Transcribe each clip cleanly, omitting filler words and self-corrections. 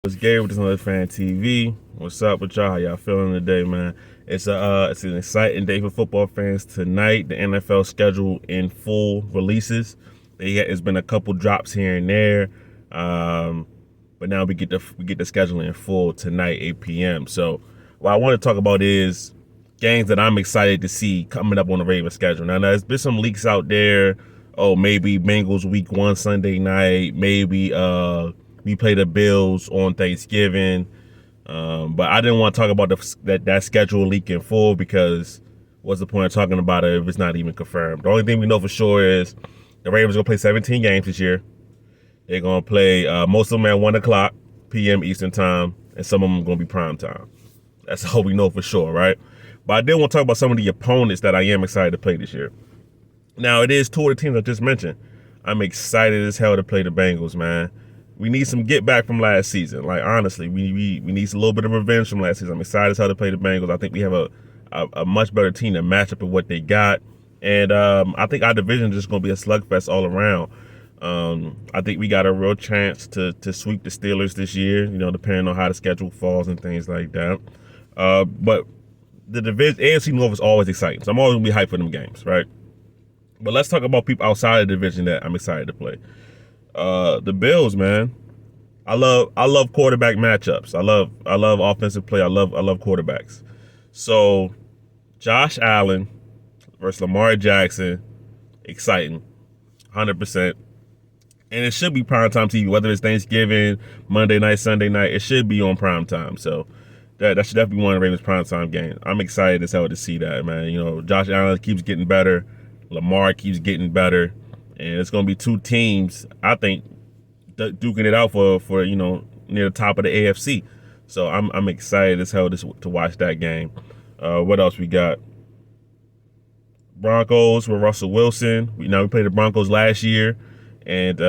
What's Gabe with this another Fan TV? What's up with y'all? How y'all feeling today, man? It's an exciting day for football fans tonight. The NFL schedule in full releases. It's been a couple drops here and there, but now we get the schedule in full tonight, 8 p.m. So what I want to talk about is games that I'm excited to see coming up on the Ravens schedule. Now there's been some leaks out there. Oh, maybe Bengals week 1 Sunday night. Maybe we play the Bills on Thanksgiving. But I didn't want to talk about that schedule leak in full because what's the point of talking about it if it's not even confirmed? The only thing we know for sure is the Ravens are going to play 17 games this year. They're going to play most of them at 1 o'clock p.m. Eastern time, and some of them are going to be prime time. That's all we know for sure, right? But I did want to talk about some of the opponents that I am excited to play this year. Now, it is two of the teams I just mentioned. I'm excited as hell to play the Bengals, man. We need some get back from last season. Like, honestly, we need a little bit of revenge from last season. I'm excited as hell to play the Bengals. I think we have a much better team to match up with what they got. And I think our division is just going to be a slugfest all around. I think we got a real chance to sweep the Steelers this year, depending on how the schedule falls and things like that. But the division, AFC North is always exciting. So I'm always going to be hyped for them games, right? But let's talk about people outside of the division that I'm excited to play. The Bills, man. I love quarterback matchups. I love offensive play. I love quarterbacks. So Josh Allen versus Lamar Jackson, exciting, 100%. And it should be primetime TV, whether it's Thanksgiving, Monday night, Sunday night. It should be on primetime. So that should definitely be one of the Ravens primetime games. I'm excited as hell to see that, man. Josh Allen keeps getting better. Lamar keeps getting better. And it's going to be two teams, I think, duking it out for near the top of the AFC. So I'm excited as hell to watch that game. What else we got? Broncos with Russell Wilson. We played the Broncos last year, and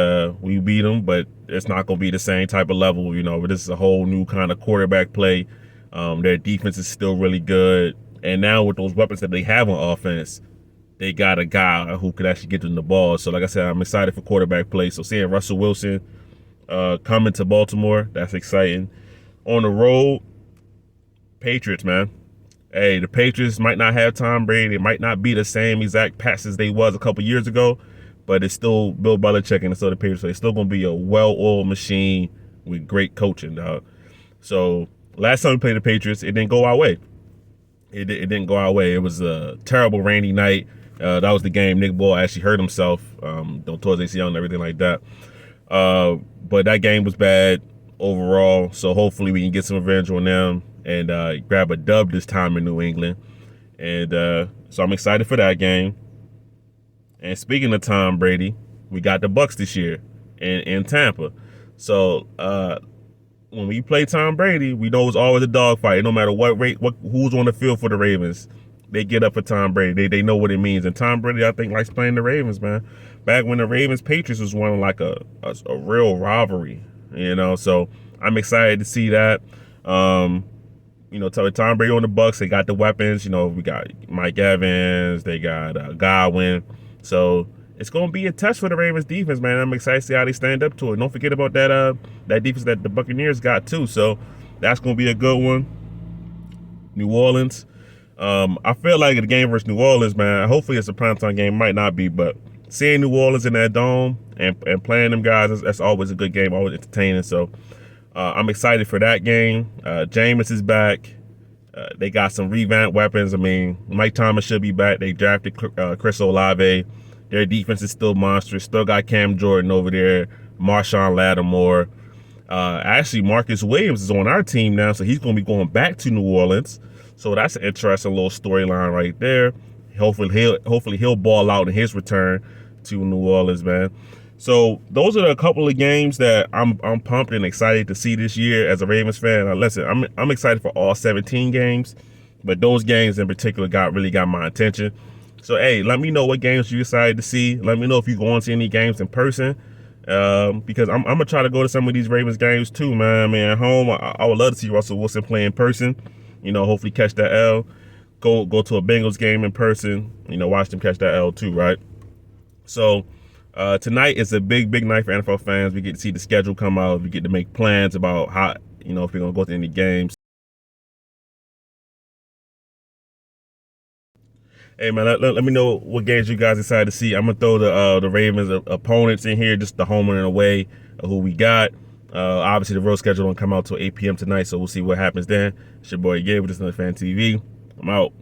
we beat them, but it's not going to be the same type of level. But this is a whole new kind of quarterback play. Their defense is still really good. And now with those weapons that they have on offense, they got a guy who could actually get them the ball. So like I said, I'm excited for quarterback play. So seeing Russell Wilson coming to Baltimore, that's exciting. On the road, Patriots, man. Hey, the Patriots might not have Tom Brady. It might not be the same exact passes they was a couple years ago, but it's still Bill Belichick and it's still the Patriots. So it's still going to be a well-oiled machine with great coaching, dog. So last time we played the Patriots, it didn't go our way. It didn't go our way. It was a terrible rainy night. That was the game. Nick Boyle actually hurt himself, towards ACL and everything like that. But that game was bad overall. So hopefully we can get some revenge on them and grab a dub this time in New England. And so I'm excited for that game. And speaking of Tom Brady, we got the Bucs this year in Tampa. So when we play Tom Brady, we know it's always a dogfight. No matter who's on the field for the Ravens, they get up for Tom Brady. They know what it means. And Tom Brady, I think, likes playing the Ravens, man. Back when the Ravens-Patriots was one like a real rivalry, So I'm excited to see that. Tom Brady on the Bucs, they got the weapons. We got Mike Evans. They got Godwin. So it's going to be a test for the Ravens defense, man. I'm excited to see how they stand up to it. Don't forget about that defense that the Buccaneers got, too. So that's going to be a good one. New Orleans. I feel like the game versus New Orleans, man, hopefully it's a primetime game. Might not be, but seeing New Orleans in that dome and playing them guys, that's always a good game, always entertaining. So I'm excited for that game. Jameis is back. They got some revamped weapons. Mike Thomas should be back. They drafted Chris Olave. Their defense is still monstrous. Still got Cam Jordan over there, Marshawn Lattimore. Actually, Marcus Williams is on our team now, so he's going to be going back to New Orleans. So that's an interesting little storyline right there. Hopefully he'll ball out in his return to New Orleans, man. So those are a couple of games that I'm pumped and excited to see this year as a Ravens fan. Listen, I'm excited for all 17 games, but those games in particular really got my attention. So hey, let me know what games you decided to see. Let me know if you go on to any games in person. Because I'm gonna try to go to some of these Ravens games too, man. At home, I would love to see Russell Wilson play in person. Hopefully catch that L. Go to a Bengals game in person. Watch them catch that L too, right? So tonight is a big night for NFL fans. We get to see the schedule come out. We get to make plans about you know, if we're gonna go to any games. Hey man, let me know what games you guys decided to see. I'm gonna throw the Ravens opponents in here, just the home and away of who we got. Obviously the road schedule don't come out till 8 p.m. tonight, so we'll see what happens then. It's your boy Gabe with This Another Fan TV. I'm out.